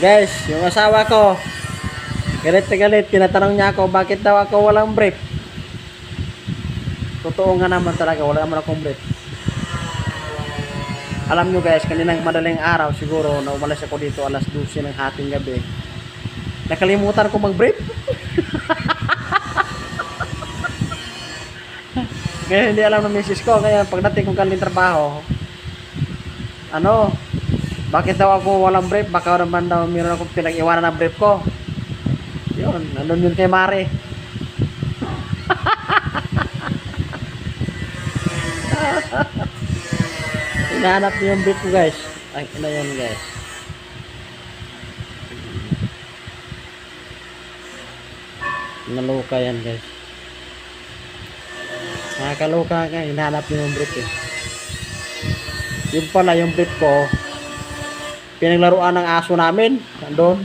Guys, yung asawa ko, galit na galit. Tinatanong niya ako, bakit daw ako walang brief? Totoo nga naman talaga, wala naman akong brief. Alam nyo guys, kaninang madaling araw siguro na umalis ako dito alas 12 ng hating gabi. Nakalimutan ko mag-brief. Ngayon hindi alam ng misis ko. Kaya pagdating kong kaling trabaho, bakit daw ako walang brief? Baka naman daw meron akong pinag-iwanan ng brief ko. Yun, nandun yun kay Mari. Hinahanap niyo yung brief ko guys. Ay, ina yan guys. Naluka yan guys. Nakakaluka ka, hinahanap niyo yung brief eh. Yun pala yung brief ko, pinaglaruan ng aso namin. Nandun.